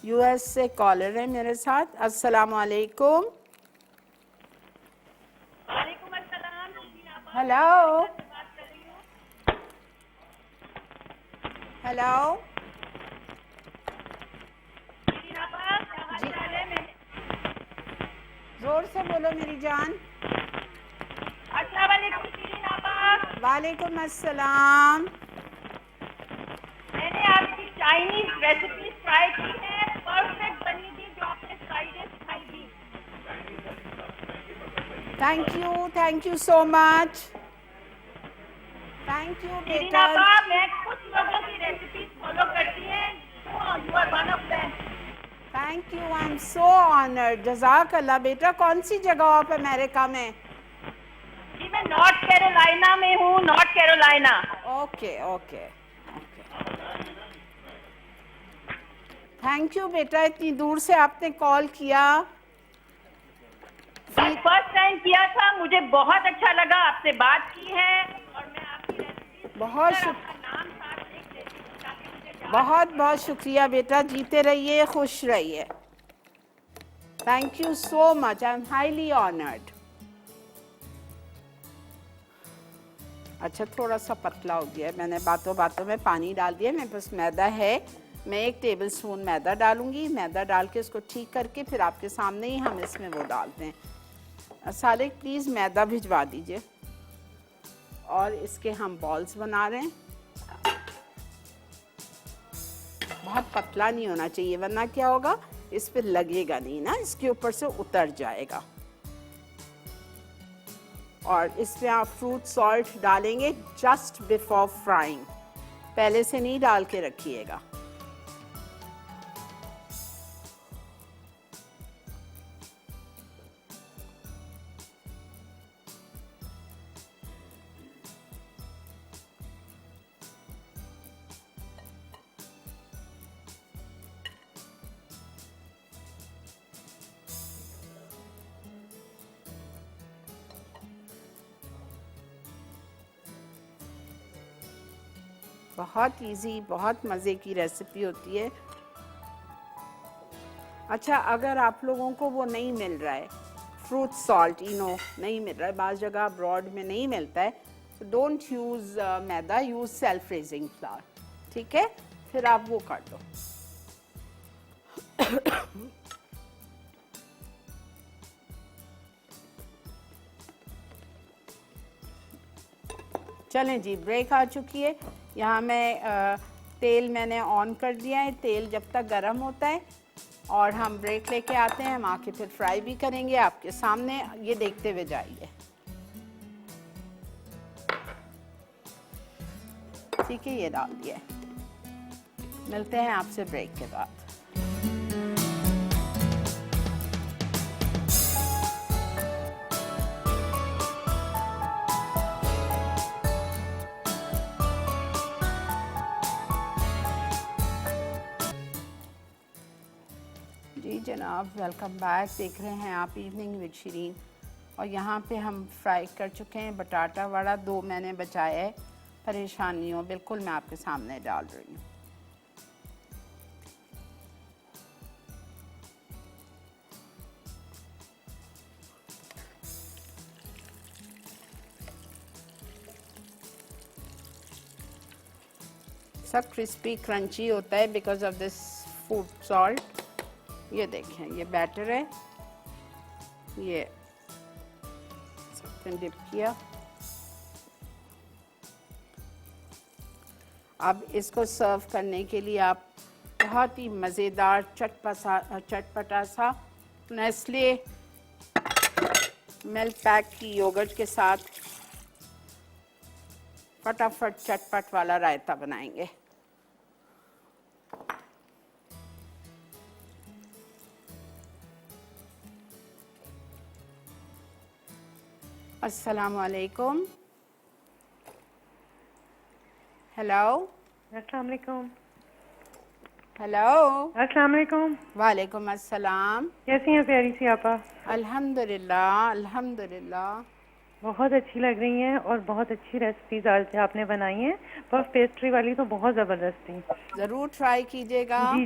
यूएस से कॉलर है मेरे साथ। अस्सलाम वालेकुम। वालेकुम अस्सलाम। हेलो हेलो जोर से बोलो मेरी जान। अस्सलाम वालेकुम शिरीन आपा। वालेकुम अस्सलाम। मैंने आपकी चाइनीज रेसिपी ट्राई की है, परफेक्ट बनी थी जो आपने फ्राइडे सिखाई थी। Thank you so much. Thank you Shirin बेटा। आपा, मैं कुछ लोगों की रेसिपी फॉलो करती है, you are one of them. Thank you, I am so honoured. जज़ाक अल्लाह। बेटा कौन सी जगह आप अमेरिका में? जी मैं नॉर्थ कैरोलिना में हूँ, north Carolina. Okay okay thank you बेटा, इतनी दूर से आपने कॉल किया। फर्स्ट टाइम किया था, मुझे बहुत अच्छा लगा, आपसे बात की है और मैं आपकी रेसिपी बहुत नाम साथ लिख लेती हूँ ताकि मुझे बहुत बहुत शुक्रिया बेटा, जीते रहिए, खुश रहिए। Thank you so much, I am highly honoured. अच्छा थोड़ा सा पतला हो गया है, मैंने बातों बातों में पानी डाल दिया। मेरे पास मैदा है, मैं 1 टेबलस्पून मैदा डालूंगी। मैदा डाल के इसको ठीक करके फिर आपके सामने ही हम इसमें वो डालते हैं। सालिक प्लीज़ मैदा भिजवा दीजिए। और इसके हम बॉल्स बना रहे हैं। बहुत पतला नहीं होना चाहिए वरना क्या होगा, इस पे लगेगा नहीं ना, इसके ऊपर से उतर जाएगा। और इसमें आप फ्रूट सॉल्ट डालेंगे जस्ट बिफोर फ्राइंग, पहले से नहीं डाल के रखिएगा। बहुत इजी, बहुत मज़े की रेसिपी होती है। अच्छा, अगर आप लोगों को वो नहीं मिल रहा है, फ्रूट सॉल्ट इनो नहीं मिल रहा है, बाज़ जगह अब्रॉड में नहीं मिलता है, तो don't use maida, use self raising flower, ठीक है? फिर आप वो कर दो। चलें जी, ब्रेक आ चुकी है। यहाँ मैं तेल मैंने ऑन कर दिया है, तेल जब तक गर्म होता है और हम ब्रेक लेके आते हैं, हम आके फिर फ्राई भी करेंगे आपके सामने, ये देखते हुए जाइए। ठीक है, ये डाल दिया। मिलते हैं आपसे ब्रेक के बाद। जी जनाब, वेलकम बैक। देख रहे हैं आप इवनिंग विद शिरीन, और यहाँ पे हम फ्राई कर चुके हैं बटाटा वड़ा, 2 मैंने बचाए है। परेशानी हो बिल्कुल, मैं आपके सामने डाल रही हूँ। सब क्रिस्पी क्रंची होता है because of this food salt. ये देखें, ये बैटर है, ये सबने डिप किया। अब इसको सर्व करने के लिए आप बहुत ही मज़ेदार चटपटा सा नेस्ले मिल्क पैक की योगर्ट के साथ फटाफट चटपट वाला रायता बनाएंगे। अस्सलाम वालेकुम। हेलो। अस्सलाम वालेकुम। हेलो। अस्सलाम वालेकुम। वालेकुम अस्सलाम। कैसी हैं प्यारी सी आपा? अल्हम्दुलिल्लाह, अल्हम्दुलिल्लाह। बहुत अच्छी लग रही हैं और बहुत अच्छी रेसिपीज आज आपने बनाई हैं। पफ पेस्ट्री वाली तो बहुत ज़बरदस्त थी। ज़रूर ट्राई कीजिएगा। जी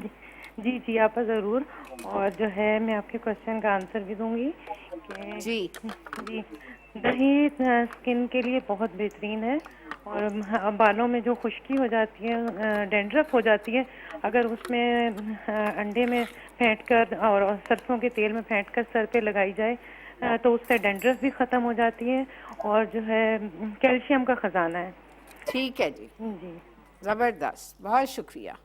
जी जी आपा ज़रूर। और जो है मैं आपके क्वेश्चन का आंसर भी दूंगी कि जी जी दही स्किन के लिए बहुत बेहतरीन है, और बालों में जो खुश्की हो जाती है, डेंड्रफ हो जाती है, अगर उसमें अंडे में फेंट कर और सरसों के तेल में फेंट कर सर पे लगाई जाए तो उससे डेंड्रफ भी ख़त्म हो जाती है, और जो है कैल्शियम का ख़जाना है। ठीक है जी, जी ज़बरदस्त, बहुत शुक्रिया।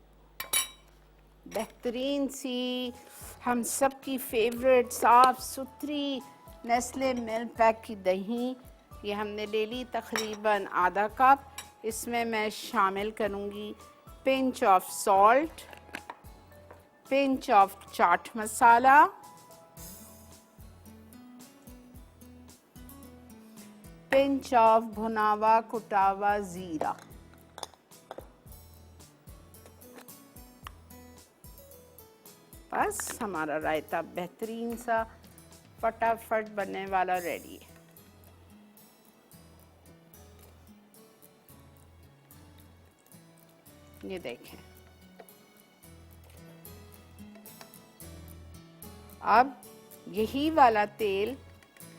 बेहतरीन सी हम सब की फेवरेट साफ सुथरी नेस्ले मिल्क पैक की दही, ये हमने ले ली तकरीबन आधा कप। इसमें मैं शामिल करूँगी pinch of salt, pinch of chaat masala, pinch of भुनावा कुटावा ज़ीरा, बस हमारा रायता बेहतरीन सा फटाफट बनने वाला रेडी है। ये देखें, अब यही वाला तेल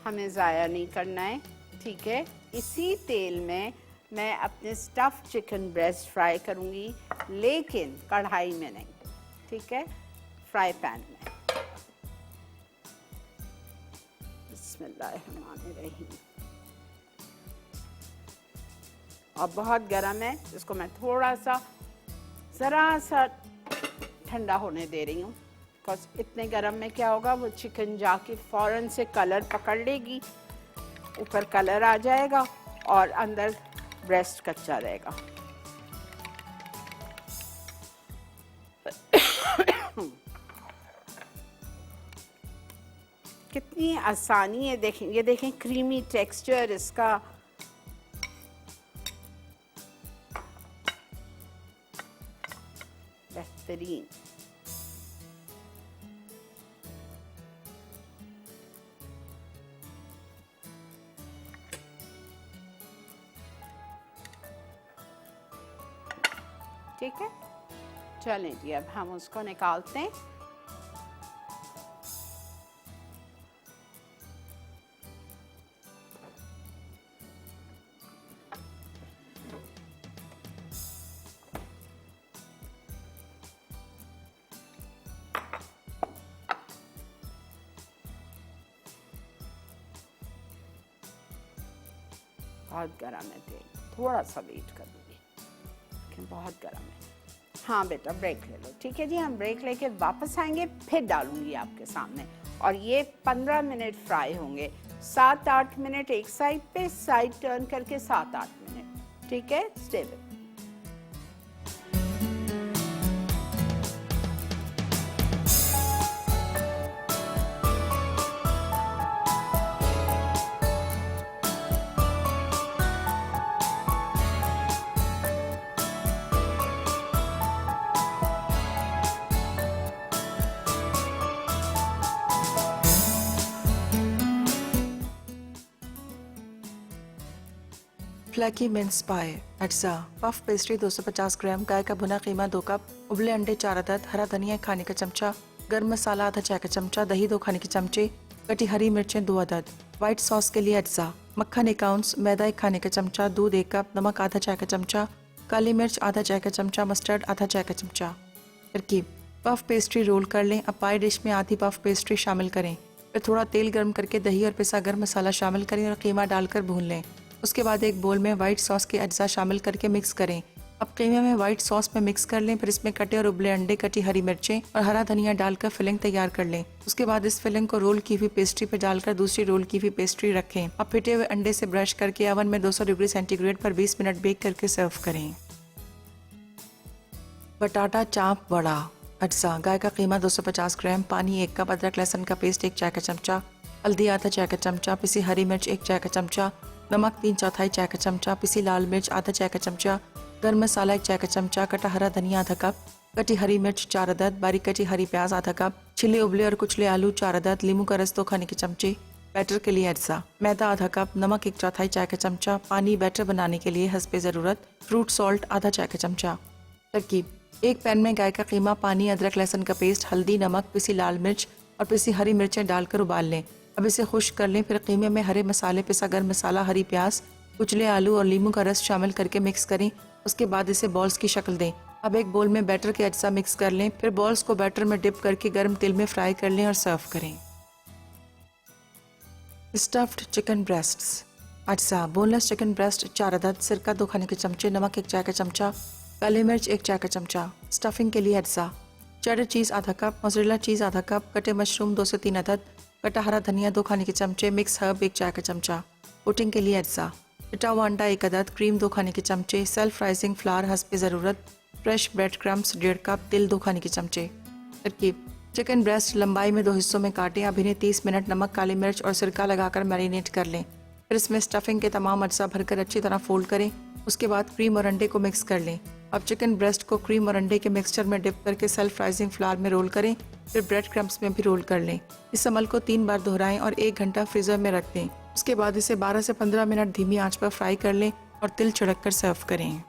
हमें ज़ाया नहीं करना है, ठीक है? इसी तेल में मैं अपने स्टफ चिकन ब्रेस्ट फ्राई करूँगी, लेकिन कढ़ाई में नहीं, ठीक है? फ्राई पैन में। बिस्मिल्लाहिर्रहमानिर्रहीम। और बहुत गर्म है, इसको मैं थोड़ा सा ज़रा सा ठंडा होने दे रही हूँ, बिकॉज इतने गर्म में क्या होगा, वो चिकन जाके फ़ौरन से कलर पकड़ लेगी ऊपर कलर आ जाएगा और अंदर ब्रेस्ट कच्चा रहेगा। कितनी आसानी है, देखें, ये देखें क्रीमी टेक्सचर इसका। बेहतरीन। ठीक है, चलें जी, अब हम उसको निकालते हैं। बहुत गर्म है तेल, थोड़ा सा वेट कर लूँगी, लेकिन बहुत गर्म है। हाँ बेटा ब्रेक ले लो। ठीक है जी, हम ब्रेक लेके वापस आएंगे, फिर डालूंगी आपके सामने, और ये 15 मिनट फ्राई होंगे। 7-8 मिनट एक साइड पे, साइड टर्न करके 7-8 मिनट। ठीक है, स्टे विद। फ्लैकी मिन्स पाए, अज्जा, पफ पेस्ट्री 250 ग्राम, गाय का भुना कीमा 2 कप, उबले अंडे 4 अदद, हरा धनिया खाने का चमचा, गर्म मसाला आधा चाय का चमचा, दही 2 खाने के चमचे, कटी हरी मिर्चें 2 अदद, व्हाइट सॉस के लिए अज्जा, मक्खन 1 आउंस, मैदा 1 खाने का चमचा, दूध 1 कप, नमक आधा चाय का चमचा, काली मिर्च आधा चाय का चमचा, मस्टर्ड आधा चाय का चमचा। तरकीब: पफ पेस्ट्री रोल कर लें। अब पाई डिश में आधी पफ पेस्ट्री शामिल करें, फिर थोड़ा तेल गर्म करके दही और पिसा गर्म मसाला शामिल करें और कीमा डालकर भून लें। उसके बाद एक बोल में व्हाइट सॉस के अज्जा शामिल करके मिक्स करें। अब कीमे में व्हाइट सॉस में मिक्स कर लें, फिर इसमें कटे और उबले अंडे, कटी हरी मिर्चें और हरा धनिया डालकर फिलिंग तैयार कर लें। उसके बाद इस फिलिंग को रोल की हुई पेस्ट्री पर डालकर दूसरी रोल की हुई पेस्ट्री रखें। अब फिटे हुए अंडे से ब्रश करके ओवन में 200 डिग्री सेंटीग्रेड पर 20 मिनट बेक करके सर्व करें। बटाटा चाप वड़ा, अज्जा, गाय का कीमा 250 ग्राम, पानी 1 कप, अदरक लहसुन का पेस्ट 1 चाय का चमचा, हल्दी आधा चाय का चमचा, पिसी हरी मिर्च 1 चाय का चमचा, नमक 3/4 चाय का चमचा, पिसी लाल मिर्च आधा चाय का चमचा, गर्म मसाला 1 चाय का चमचा, कटा हरा धनिया आधा कप, कटी हरी मिर्च 4 अदद, बारीक कटी हरी प्याज आधा कप, छिले उबले और कुचले आलू 4 अदद, लींबू का रस 2 खाने के चमचे। बैटर के लिए अज्जा: मैदा आधा कप, नमक 1/4 चाय का चमचा, पानी बैटर बनाने के लिए हस्बे ज़रूरत, फ्रूट सॉल्ट आधा चाय का चमचा। तरकीब: एक पैन में गाय का कीमा, पानी, अदरक लहसुन का पेस्ट, हल्दी, नमक, पिसी लाल मिर्च और पिसी हरी मिर्चें डालकर उबाल लें। अब इसे खुश्क कर लें, फिर कीमे में हरे मसाले, पिसा गर्म मसाला, हरी प्याज, कुचले आलू और लींबू का रस शामिल करके मिक्स करें। उसके बाद इसे बॉल्स की शक्ल दें। अब एक बोल में बैटर के अज्जा मिक्स कर लें, फिर बॉल्स को बैटर में डिप करके गर्म तेल में फ्राई कर लें और सर्व करें। स्टफ्ड चिकन ब्रेस्ट्स, अज्जा: बोनलेस चिकन ब्रेस्ट 4 अदद, सिरका 2 खाने के चमचे, नमक 1 चाय का चमचा, काली मिर्च 1 चाय का चमचा। स्टफिंग के लिए अज्जा: चेडर चीज़ आधा कप, मोज़रेला चीज़ आधा कप, कटे मशरूम 2 से 3 अदद, कटा हरा धनिया 2 खाने के चमचे, मिक्स हर्ब 1 चाय का चमचा। कोटिंग के लिए अज्जा: पिटा हुआ अंडा 1 अदद, क्रीम 2 खाने के चमचे, सेल्फ राइजिंग फ्लावर हस्बे ज़रूरत, फ्रेश ब्रेड क्रम्स 1.5 कप, तिल 2 खाने के चमचे। तरकीब: चिकन ब्रेस्ट लंबाई में 2 हिस्सों में काटें। अब इन्हें 30 मिनट नमक, काली मिर्च और सिरका लगाकर मैरिनेट कर लें। फिर इसमें स्टफिंग के तमाम अज्जा भरकर अच्छी तरह फोल्ड करें। उसके बाद क्रीम और अंडे को मिक्स कर लें। अब चिकन ब्रेस्ट को क्रीम और अंडे के मिक्सचर में डिप करके सेल्फ राइजिंग फ्लावर में रोल करें, फिर ब्रेड क्रम्स में भी रोल कर लें। इस अमल को 3 बार दोहराएं और 1 घंटा फ्रीजर में रख दें। उसके बाद इसे 12 से 15 मिनट धीमी आंच पर फ्राई कर लें और तिल छिड़क कर सर्व करें।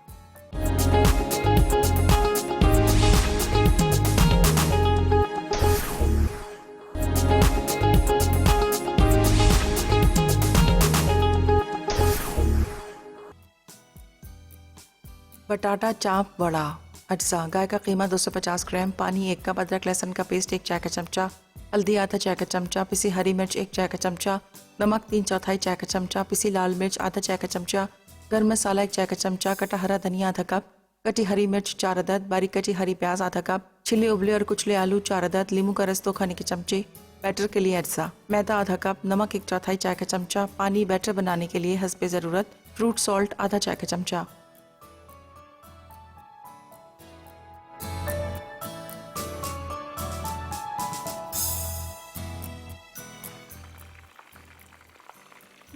बटाटा चाप वड़ा, अज्जा: गाय का कीमा 250 ग्राम, पानी 1 कप, अदरक लहसुन का पेस्ट 1 चाय का चमचा, हल्दी आधा चाय का चमचा, पिसी हरी मिर्च 1 चाय का चमचा, नमक 3/4 चाय का चमचा, पिसी लाल मिर्च आधा चाय का चमचा, गर्म मसाला 1 चाय का चमचा, कटा हरा धनिया आधा कप, कटी हरी मिर्च 4 अदद, बारीक कटी हरी प्याज आधा कप, छिले उबले और कुचले आलू 4 अदद, लींबू का रस 2 खाने के चमचे। बैटर के लिए अज्जा, मैदा आधा कप, नमक 1/4 चाय का चमचा, पानी बैटर बनाने के लिए हस्बे ज़रूरत, फ्रूट सॉल्ट आधा चाय का चमचा।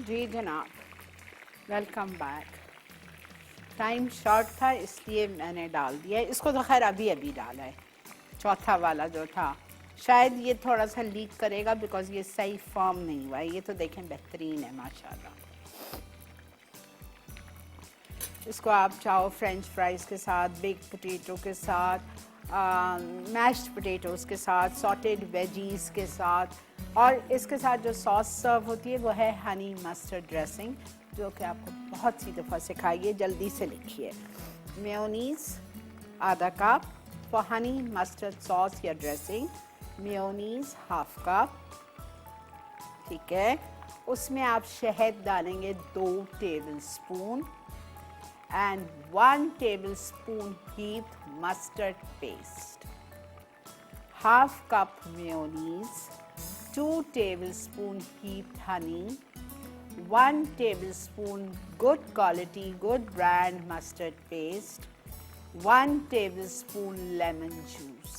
जी जनाब, वेलकम बैक। टाइम शॉर्ट था इसलिए मैंने डाल दिया है इसको, तो खैर अभी अभी डाला है। चौथा वाला जो था शायद ये थोड़ा सा लीक करेगा बिकॉज ये सही फॉर्म नहीं हुआ है। ये तो देखें बेहतरीन है माशाल्लाह। इसको आप चाहो फ्रेंच फ्राइज़ के साथ, बेक्ड पोटैटो के साथ, मैश्ड पोटैटोज़ के साथ, सॉटेड वेजीज़ के साथ, और इसके साथ जो सॉस सर्व होती है वो है हनी मस्टर्ड ड्रेसिंग, जो कि आपको बहुत सी दफ़ा सिखाई है। जल्दी से लिखिए। मेयोनीज़ आधा cup for honey mustard sauce या ड्रेसिंग, मेयोनीज़ हाफ कप, ठीक है। उसमें आप शहद डालेंगे 2 tablespoon and 1 tablespoon heaped mustard paste, half cup mayonnaise, 2 tablespoon heaped honey, 1 tablespoon good quality, good brand mustard paste, 1 tablespoon lemon juice.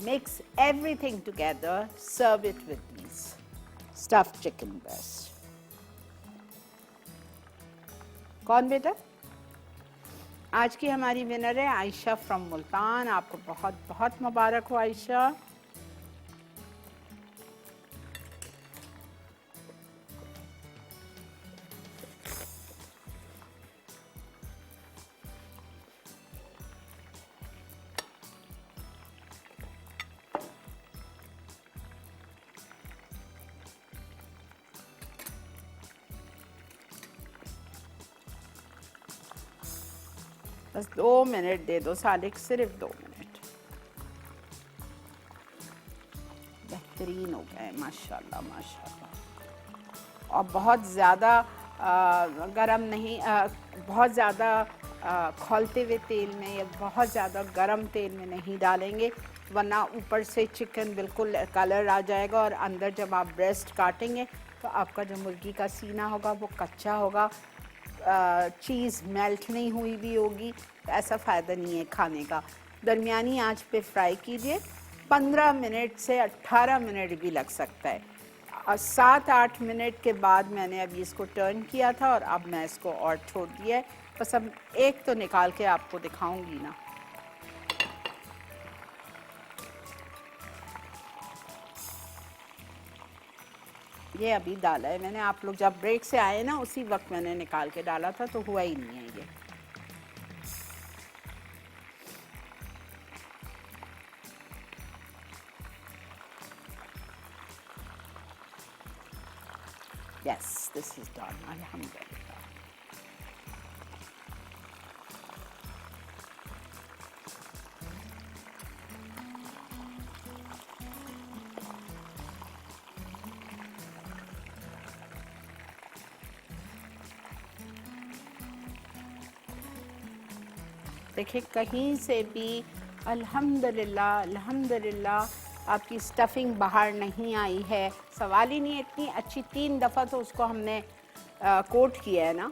Mix everything together, serve it with these stuffed chicken breast. कौन बेटा? आज की हमारी winner है Ayesha from Multan. आपको बहुत बहुत मुबारक हो आयशा। बस 2 मिनट दे दो सालिक, सिर्फ 2 मिनट। बेहतरीन हो गए माशाल्लाह माशाल्लाह। और बहुत ज़्यादा गरम नहीं, बहुत ज़्यादा खौलते हुए तेल में या बहुत ज़्यादा गरम तेल में नहीं डालेंगे, वरना ऊपर से चिकन बिल्कुल कलर आ जाएगा और अंदर जब आप ब्रेस्ट काटेंगे तो आपका जो मुर्गी का सीना होगा वो कच्चा होगा, चीज़ मेल्ट नहीं हुई भी होगी, तो ऐसा फ़ायदा नहीं है खाने का। दरमियानी आंच पे फ्राई कीजिए, 15 मिनट से 18 मिनट भी लग सकता है। और 7-8 मिनट के बाद मैंने अभी इसको टर्न किया था और अब मैं इसको और छोड़ दिया है। बस अब एक तो निकाल के आपको दिखाऊंगी ना। ये अभी डाला है मैंने, आप लोग जब ब्रेक से आए ना उसी वक्त मैंने निकाल के डाला था, तो हुआ ही नहीं है ये। Yes, this is done. Alhamdulillah. देखिए कहीं से भी अल्हम्दुलिल्लाह अल्हम्दुलिल्लाह आपकी स्टफिंग बाहर नहीं आई है। सवाल ही नहीं है, इतनी अच्छी 3 दफ़ा तो उसको हमने कोट किया है ना।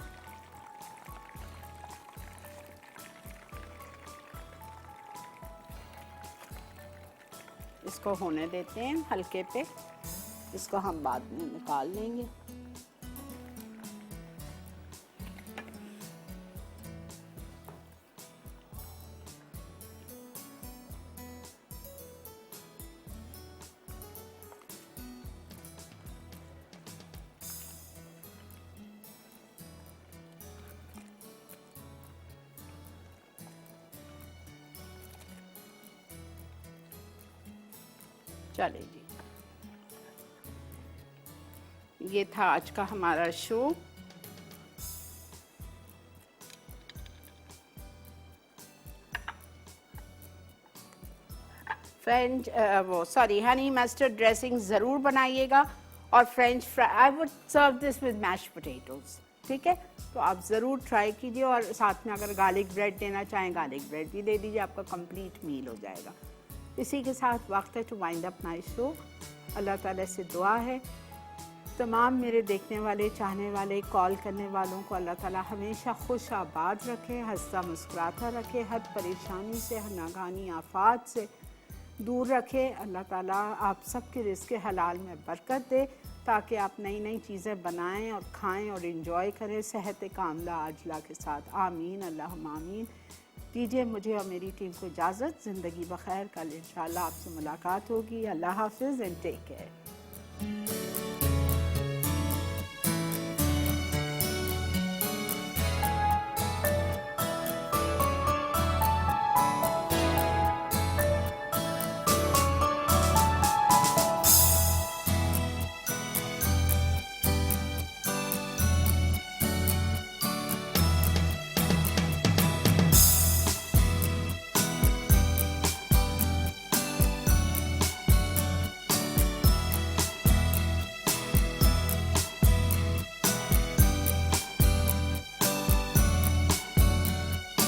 इसको होने देते हैं हल्के पे, इसको हम बाद में निकाल लेंगे। चले जी, ये था आज का हमारा show. French honey mustard dressing ज़रूर बनाइएगा और French fry, I would serve this with mashed potatoes, ठीक है। तो आप ज़रूर ट्राई कीजिए और साथ में अगर गार्लिक ब्रेड देना चाहें गार्लिक ब्रेड भी दे दीजिए, आपका कंप्लीट मील हो जाएगा। इसी के साथ वक्त है to wind up my show. अल्लाह ताला से दुआ है तमाम मेरे देखने वाले, चाहने वाले, कॉल करने वालों को अल्लाह ताला हमेशा खुश आबाद रखे, हंसता मुस्कुराता रखे, हर परेशानी से, हर नागानी आफात से दूर रखे। अल्लाह ताला आप सबके रिज़्क़ हलाल में बरकत दे ताकि आप नई नई चीज़ें बनाएं और खाएं और इन्जॉय करें सेहत कामला आजला के साथ। आमीन अल्लाहुम्मा आमीन। दीजिए मुझे और मेरी टीम को इजाज़त। ज़िंदगी बखैर, कल इंशाअल्लाह आपसे मुलाकात होगी। अल्लाह हाफ़िज़ एंड टेक केयर।